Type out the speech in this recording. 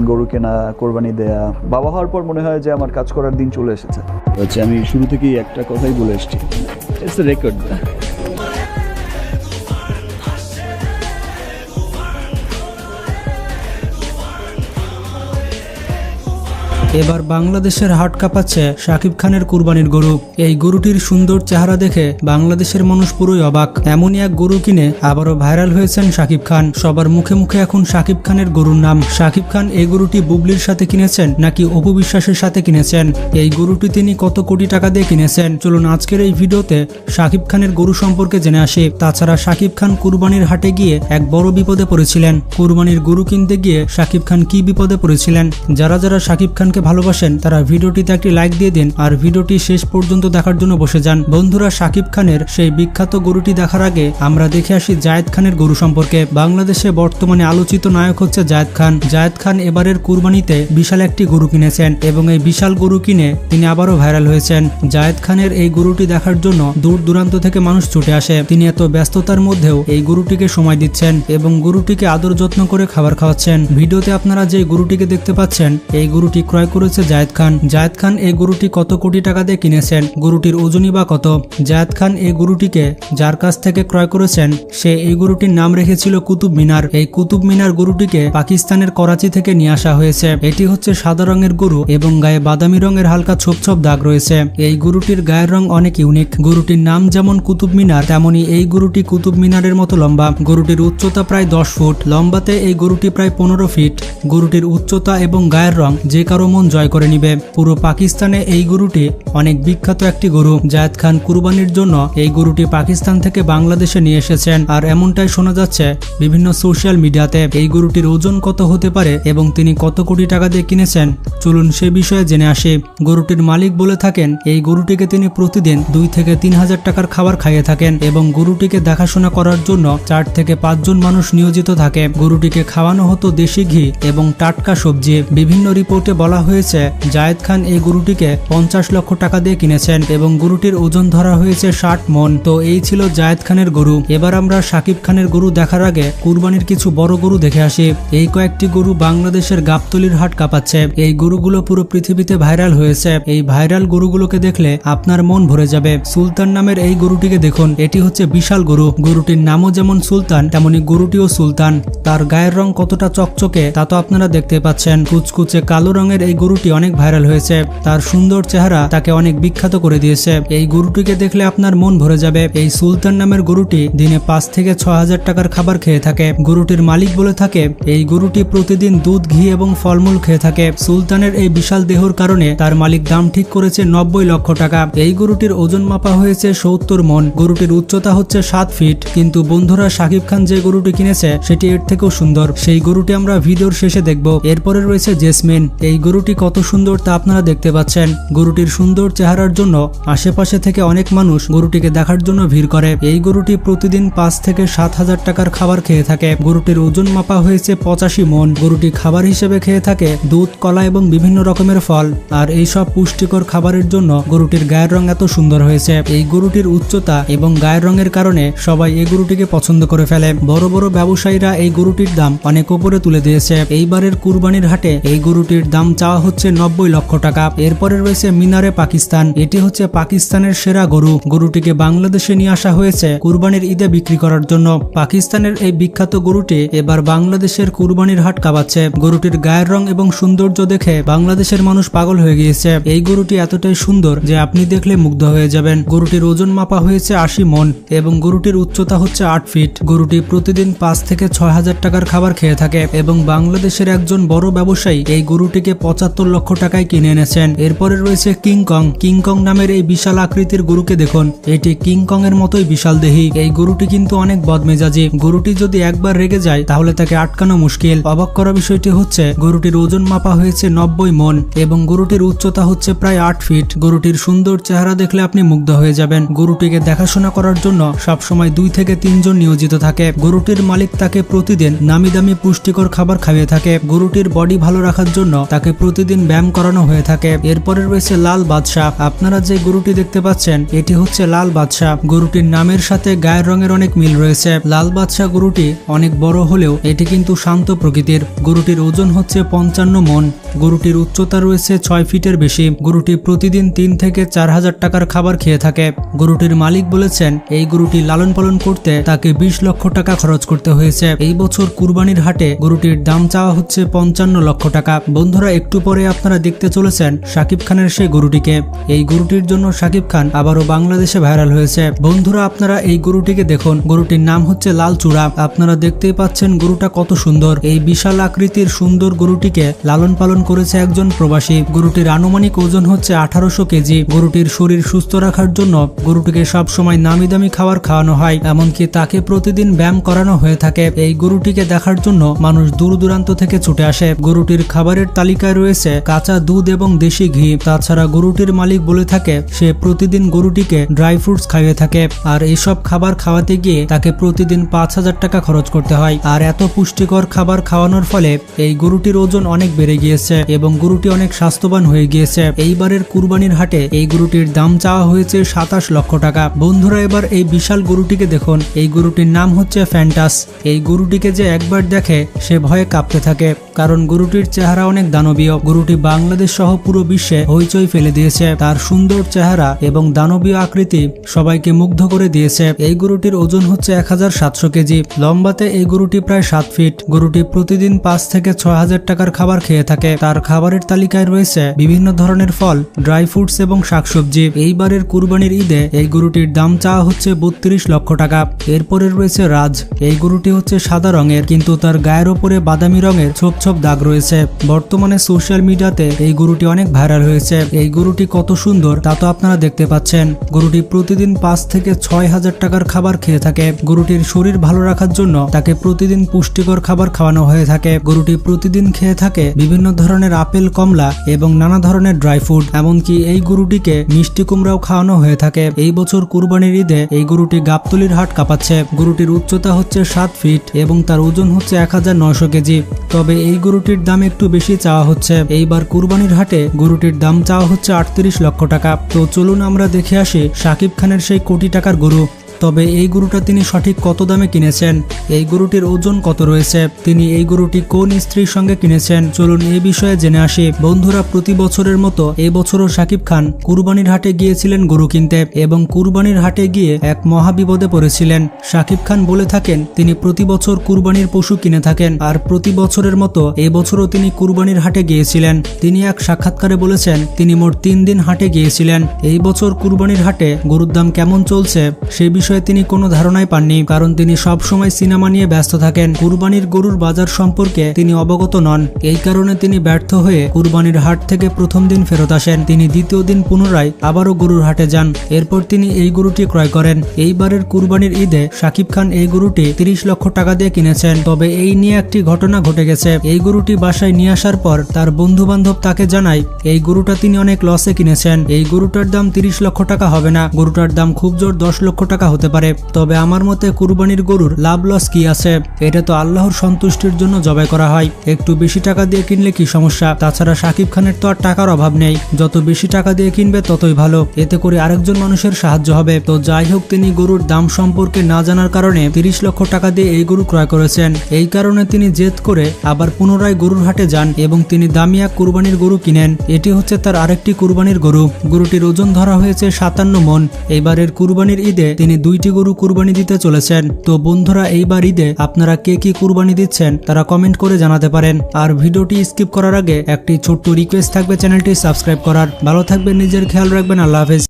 গরু কেনা, কোরবানি দেয়া। বাবা হওয়ার পর মনে হয় যে আমার কাজ করার দিন চলে এসেছে। আমি শুরু থেকেই একটা কথাই বলে এসেছি, ইটস এ রেকর্ড। এবার বাংলাদেশের হাট কাঁপাচ্ছে শাকিব খানের কুরবানির গরু। এই গরুটির সুন্দর চেহারা দেখে বাংলাদেশের মানুষ পুরোই অবাক। এমনই এক গরু কিনে আবারও ভাইরাল হয়েছেন শাকিব খান। সবার মুখে মুখে এখন শাকিব খানের গরুর নাম। শাকিব খান এই গরুটি বুবলির সাথে কিনেছেন নাকি অপু বিশ্বাসের সাথে কিনেছেন, এই গরুটি তিনি কত কোটি টাকা দিয়ে কিনেছেন, চলুন আজকের এই ভিডিওতে শাকিব খানের গরু সম্পর্কে জেনে আসি। তাছাড়া শাকিব খান কুরবানির হাটে গিয়ে এক বড় বিপদে পড়েছিলেন। কুরবানির গরু কিনতে গিয়ে শাকিব খান কি বিপদে পড়েছিলেন। যারা যারা শাকিব খানকে ভালোবাসেন তারা ভিডিওটিতে একটি লাইক দিয়ে দিন আর ভিডিওটি শেষ পর্যন্ত দেখার জন্য বসে যান। বন্ধুরা, শাকিব খানের সেই বিখ্যাত গরুটি দেখার আগে আমরা দেখে আসি জায়েদ খানের গরু সম্পর্কে। বাংলাদেশে বর্তমানে আলোচিত নায়ক হচ্ছে জায়েদ খান। জায়েদ খান এবারের কুরবানিতে বিশাল একটি গরু কিনেছেন এবং এই বিশাল গরু কিনে তিনি আবারও ভাইরাল হয়েছেন। জায়েদ খানের এই গরুটি দেখার জন্য দূর দূরান্ত থেকে মানুষ ছুটে আসে। তিনি এত ব্যস্ততার মধ্যেও এই গরুটিকে সময় দিচ্ছেন এবং গরুটিকে আদর যত্ন করে খাবার খাওয়াচ্ছেন। ভিডিওতে আপনারা যে গরুটিকে দেখতে পাচ্ছেন এই গরুটি ক্রয় করেছে জায়েদ খান। জায়েদ খান এই গরুটি কত কোটি টাকা দিয়ে কিনেছেন, গরুটির ওজনই বা কত। জায়েদ খান এই গরুটিকে যার কাছ থেকে ক্রয় করেছেন সে এই গরুটির নাম রেখেছিল কুতুব মিনার। এই কুতুব মিনার গরুটিকে পাকিস্তানের করাচি থেকে নিয়ে আসা হয়েছে। এটি হচ্ছে সাদা রঙের গরু এবং গায়ে বাদামি রঙের হালকা ছোপ ছোপ দাগ রয়েছে। এই গরুটির গায়ের রং অনেক ইউনিক। গরুটির নাম যেমন কুতুব মিনার তেমনি এই গরুটি কুতুব মিনারের মতো লম্বা। গরুটির উচ্চতা প্রায় 10 ফুট, লম্বাতে এই গরুটি প্রায় 15 ফিট। গরুটির উচ্চতা এবং গায়ের রং যে কারো মন জয় করে নিবে। পুরো পাকিস্তানে এই গরুটি অনেক বিখ্যাত একটি গরু। জায়েদ খান কুরবানির জন্য এই গরুটি পাকিস্তান থেকে বাংলাদেশে নিয়ে এসেছেন আর এমনটাই শোনা যাচ্ছে বিভিন্ন সোশ্যাল মিডিয়াতে। এই গরুটির ওজন কত হতে পারে এবং তিনি কত কোটি টাকা দিয়ে কিনেছেন চলুন সে বিষয়ে জেনে আসি। গরুটির মালিক বলে থাকেন এই গরুটিকে তিনি প্রতিদিন 2 থেকে 3 হাজার টাকার খাবার খাইয়ে থাকেন এবং গরুটিকে দেখাশোনা করার জন্য 4 থেকে 5 জন মানুষ নিয়োজিত থাকে। গরুটিকে খাওয়ানো হতো দেশি ঘি এবং টাটকা সবজি। বিভিন্ন রিপোর্টে বলা হয়েছে জায়েদ খান এই গরুটিকে 50 লক্ষ টাকা দিয়ে কিনেছেন এবং গরুটির ওজন ধরা হয়েছে 60 মন। তো এই ছিল জায়েদ খানের গরু। এবার আমরা শাকিব খানের গরু দেখার আগে কুরবানির কিছু বড় গরু দেখে আসি। এই কয়েকটি গরু বাংলাদেশের গাবতলীর হাট কাঁপাচ্ছে। এই গরুগুলো পুরো পৃথিবীতে ভাইরাল হয়েছে। এই ভাইরাল গরুগুলোকে দেখলে আপনার মন ভরে যাবে। সুলতান নামের এই গরুটিকে দেখুন, এটি হচ্ছে বিশাল গরু। গরুটির নামও যেমন সুলতান তেমনি গরুটিও সুলতান। তার গায়ের রং কতটা চকচকে তা তো আপনারা দেখতে পাচ্ছেন। কুচকুচে কালো রঙের এই গরুটি অনেক ভাইরাল হয়েছে। তার সুন্দর চেহারা তাকে অনেক বিখ্যাত করে দিয়েছে। এই গরুটিকে দেখলে আপনার মন ভরে যাবে। এই সুলতান নামের গরুটি দিনে 5 থেকে 6 হাজার টাকার খাবার খেয়ে থাকে। গরুটির মালিক বলে থাকে এই গরুটি প্রতিদিন দুধ, ঘি এবং ফলমূল খেয়ে থাকে। সুলতানের এই বিশাল দেহর কারণে তার মালিক দাম ঠিক করেছে 90 লক্ষ টাকা। এই গরুটির ওজন মাপা হয়েছে 70 মন। গরুটির উচ্চতা হচ্ছে 7 ফিট। কিন্তু বন্ধুরা, শাকিব খান যে গরুটি কিনেছে সেটি এর থেকেও সুন্দর। সেই গরুটি আমরা ভিডিওর শেষে দেখব। এরপরে রয়েছে জেসমিন। এই গরুটি কত সুন্দর তা আপনারা দেখতে পাচ্ছেন। গরুটির সুন্দর চেহারার জন্য আশেপাশে থেকে অনেক মানুষ গরুটিকে দেখার জন্য ভিড় করে। এই গরুটি প্রতিদিন 5 থেকে 7 হাজার টাকার খাবার খেয়ে থাকে। গরুটির ওজন মাপা হয়েছে 85 মন। গরুটি খাবার হিসেবে খেয়ে থাকে দুধ, কলা এবং বিভিন্ন রকমের ফল। আর এই সব পুষ্টিকর খাবারের জন্য গরুটির গায়ের রং এত সুন্দর হয়েছে। এই গরুটির উচ্চতা এবং গায়ের রঙের কারণে সবাই এই গরুটিকে পছন্দ করে ফেলে। বড় বড় ব্যবসায়ীরা এই গরুটির দাম অনেক উপরে তুলে দিয়েছে। এইবারের কুরবানির হাটে এই গরুটির দাম চাওয়া হচ্ছে 90 লক্ষ টাকা। এরপরে রয়েছে মিনারে পাকিস্তান। এটি হচ্ছে পাকিস্তানের সেরা গরু। গরুটিকে বাংলাদেশে নিয়ে আসা হয়েছে কুরবানির ঈদে বিক্রি করার জন্য। পাকিস্তানের এই বিখ্যাত গরুটি এবার বাংলাদেশের কুরবানির হাট কাঁপাচ্ছে। গরুটির গায়ের রং এবং সৌন্দর্য দেখে বাংলাদেশের মানুষ পাগল হয়ে গিয়েছে। এই গরুটি এতটাই সুন্দর যে আপনি দেখলে মুগ্ধ হয়ে যাবেন। গরুটির ওজন মাপা হয়েছে 80 মন এবং গরুটির উচ্চতা হচ্ছে 8 ফিট। গরুটি প্রতিদিন 5 থেকে 6 হাজার টাকার খাবার খেয়ে থাকে এবং বাংলাদেশের একজন বড় ব্যবসায়ী এই গরুটিকে 75 লক্ষ টাকায় কিনে এনেছেন। এরপরে রয়েছে কিংকং। কিংকং নামের এই বিশাল আকৃতির গরুকে দেখুন, এটি কিংকং এর মতোই বিশাল দেহী। এই গরুটি কিন্তু অনেক বদমেজাজি। গরুটি যদি একবার রেগে যায় তাহলে তাকে আটকানো মুশকিল। অবাক করা বিষয়টি হচ্ছে গরুটির ওজন মাপা হয়েছে 90 মন এবং গরুটির উচ্চতা হচ্ছে প্রায় 8 ফিট। গরুটির সুন্দর চেহারা দেখলে আপনি মুগ্ধ হয়ে যাবেন। গরুটিকে দেখাশোনা করার জন্য সবসময় 2 থেকে 3 জন নিয়োজিত থাকে। গরুটির মালিক তাকে প্রতিদিন নামি দামি পুষ্টিকর খাবার খাইয়ে থাকে। গরুটির বডি ভালো রাখার জন্য তাকে প্রতিদিন ব্যায়াম করানো হয়ে থাকে। এরপরে রয়েছে লাল বাদশাহ। আপনারা যে গরুটি দেখতে পাচ্ছেন এটি হচ্ছে লাল বাদশাহ। গরুটির নামের সাথে গায়ের রঙের অনেক মিল রয়েছে। লাল বাদশাহ গরুটি অনেক বড় হলেও এটি কিন্তু শান্ত প্রকৃতির। গরুটির ওজন হচ্ছে 55 মণ। গরুটির উচ্চতা রয়েছে 6 ফিটের বেশি। গরুটি প্রতিদিন 3 থেকে 4,000 টাকার খাবার খেয়ে থাকে। গরুটির মালিক বলেছেন এই গরুটি লালন পালন করতে তাকে 20 লক্ষ টাকা খরচ করতে হয়েছে। এই বছর কুরবানির হাটে গরুটির দাম চাওয়া হচ্ছে 55 লক্ষ টাকা। বন্ধুরা, একটু পরে আপনারা দেখতে চলেছেন শাকিব খানের সেই গরুটিকে। এই গরুটির জন্য শাকিব খান আবারও বাংলাদেশে ভাইরাল হয়েছে। বন্ধুরা, আপনারা এই গরুটিকে দেখুন। গরুটির নাম হচ্ছে লাল চূড়া। আপনারা দেখতেই পাচ্ছেন গরুটা কত সুন্দর। এই বিশাল আকৃতির সুন্দর গরুটিকে লালন পালন করেছে একজন প্রবাসী। গরুটির আনুমানিক ওজন হচ্ছে 1800 কেজি। গরুটির শরীর সুস্থ রাখার জন্য গরুটিকে সব সময় নামি দামি খাবার খাওয়ানো হয়, এমনকি তাকে প্রতিদিন ব্যায়াম করানো হয়ে থাকে। এই গরুটিকে দেখার জন্য মানুষ দূর দূরান্ত থেকে ছুটে আসে। গরুটির খাবারের তালিকায় রয়েছে কাঁচা দুধ এবং দেশি ঘি। তাছাড়া গরুটির মালিক বলে থাকে সে প্রতিদিন গরুটিকে ড্রাই ফ্রুটস খাইয়ে থাকে, আর এইসব খাবার খাওয়াতে গিয়ে তাকে প্রতিদিন 5,000 টাকা খরচ করতে হয়। আর এত পুষ্টিকর খাবার খাওয়ানোর ফলে এই গরুটির ওজন অনেক বেড়ে গিয়েছে এবং গরুটি অনেক স্বাস্থ্যবান হয়ে গিয়েছে। এইবারের কুরবানির হাটে এই গরুটির দাম চাওয়া হয়েছে 27 লক্ষ টাকা। বন্ধুরা, এবার এই বিশাল গরুটিকে দেখুন। এই গরুটির নাম হচ্ছে ফ্যান্টাস। এই গরুটিকে যে একবার দেখে সে ভয়ে কাঁপতে থাকে, কারণ গরুটির চেহারা অনেক দানবীয়। গরুটি বাংলাদেশ সহ পুরো বিশ্বে হইচই ফেলে দিয়েছে। তার সুন্দর চেহারা এবং দানবীয় আকৃতি সবাইকে মুগ্ধ করে দিয়েছে। এই গরুটির ওজন হচ্ছে 1700 কেজি। লম্বাতে এই গরুটি প্রায় 7 ফিট। গরুটি প্রতিদিন 5 থেকে 6,000 টাকার খাবার খেয়ে থাকে। তার খাবারের তালিকায় রয়েছে বিভিন্ন ধরনের ফল, ড্রাই ফ্রুটস এবং শাকসবজি। এইবারের কুরবানির ঈদে এই গরুটির দাম চাওয়া হচ্ছে 32 লক্ষ টাকা। এরপরে রয়েছে রাজ। এই গরুটি হচ্ছে সাদা রঙের, কিন্তু তার গায়ের ওপরে বাদামি রঙের ছোপ ছোপ দাগ রয়েছে। বর্তমানে সোশ্যাল মিডিয়াতে এই গরুটি অনেক ভাইরাল হয়েছে। এই গরুটি কত সুন্দর তা তো আপনারা দেখতে পাচ্ছেন। গরুটি প্রতিদিন 5 থেকে 6,000 টাকার খাবার খেয়ে থাকে। গরুটির শরীর ভালো রাখার জন্য তাকে প্রতিদিন পুষ্টিকর খাবার খাওয়ানো হয়ে থাকে। গরুটি প্রতিদিন খেয়ে থাকে বিভিন্ন ধরনের আপেল, কমলা এবং নানা ধরনের ড্রাই ফ্রুট। এমনকি এই গরুটিকে মিষ্টি কুমড়াও খাওয়ানো হয়ে থাকে। এই বছর কুরবানির ঈদে এই গরুটি গাবতলীর হাট কাঁপাচ্ছে। গরুটির উচ্চতা হচ্ছে 7 ফিট এবং তার ওজন হচ্ছে 1900 কেজি। তবে এই গরুটির দাম একটু বেশি চাওয়া হচ্ছে। এইবার কুরবানির হাটে গরুটির দাম চাওয়া হচ্ছে 38 লক্ষ টাকা। তো চলুন আমরা দেখে আসি শাকিব খানের সেই কোটি টাকার গরু। তবে এই গরুটা তিনি সঠিক কত দামে কিনেছেন, এই গরুটির ওজন কত রয়েছে, তিনি এই গরুটি কোন স্ত্রীর সঙ্গে কিনেছেন, চলুন এই বিষয়ে জেনে আসি। বন্ধুরা, প্রতি বছরের মতো এই বছরও শাকিব খান কুরবানির হাটে গিয়েছিলেন গরু কিনতে এবং কুরবানির হাটে গিয়ে এক মহাবিপদে পড়েছিলেন। শাকিব খান বলে থাকেন তিনি প্রতি বছর কুরবানির পশু কিনে থাকেন, আর প্রতি বছরের মতো এই বছরও তিনি কুরবানির হাটে গিয়েছিলেন। তিনি এক সাক্ষাৎকারে বলেছেন তিনি মোট 3 দিন হাটে গিয়েছিলেন। এই বছর কুরবানির হাটে গরুর দাম কেমন চলছে সে বিষয়ে তিনি কোনো ধারণাই পাননি, কারণ তিনি সব সময় সিনেমা নিয়ে ব্যস্ত থাকেন। কুরবানির গরুর বাজার সম্পর্কে তিনি অবগত নন। এই কারণে তিনি ব্যর্থ হয়ে কুরবানির হাট থেকে প্রথম দিন ফেরত আসেন। তিনি দ্বিতীয় দিন পুনরায় আবারও গরুর হাটে যান। এরপর তিনি এই গরুটি ক্রয় করেন। এইবারের কুরবানির ঈদে শাকিব খান এই গরুটি 30 লক্ষ টাকা দিয়ে কিনেছেন। তবে এই নিয়ে একটি ঘটনা ঘটে গেছে। এই গরুটি বাসায় নিয়ে আসার পর তার বন্ধু বান্ধব তাকে জানায় এই গরুটা তিনি অনেক লসে কিনেছেন। এই গরুটার দাম 30 লক্ষ টাকা হবে না, গরুটার দাম খুব জোর 10 লক্ষ টাকা হতে পারে। তবে আমার মতে কুরবানির গরুর লাভ লস কি আছে, এটা তো আল্লাহর সন্তুষ্টির জন্য জবাই করা হয়। একটু বেশি টাকা দিয়ে কিনলে কি সমস্যা? তাছাড়া শাকিব খানের তো আর টাকার অভাব নেই, যত বেশি টাকা দিয়ে কিনবে ততই ভালো, এতে করে আরেকজন মানুষের সাহায্য হবে। তো যাই হোক, তিনি গরুর দাম সম্পর্কে না জানার কারণে 30 লক্ষ টাকা দিয়ে এই গরু ক্রয় করেছেন। এই কারণে তিনি জেদ করে আবার পুনরায় গরুর হাটে যান এবং তিনি দামি এক কুরবানির গরু কিনেন। এটি হচ্ছে তার আরেকটি কুরবানির গরু। গরুটির ওজন ধরা হয়েছে 57 মণ। এবারের কুরবানির ঈদে তিনি 2টি গরু কুরবানি দিতে চলেছেন। তো বন্ধুরা, এইবার ঈদে আপনারা কে কি কুরবানি দিচ্ছেন তারা কমেন্ট করে জানাতে পারেন। আর ভিডিওটি স্কিপ করার আগে একটি ছোট্ট রিকোয়েস্ট থাকবে চ্যানেলটি সাবস্ক্রাইব করার। ভালো থাকবেন, নিজের খেয়াল রাখবেন। আল্লাহ হাফেজ।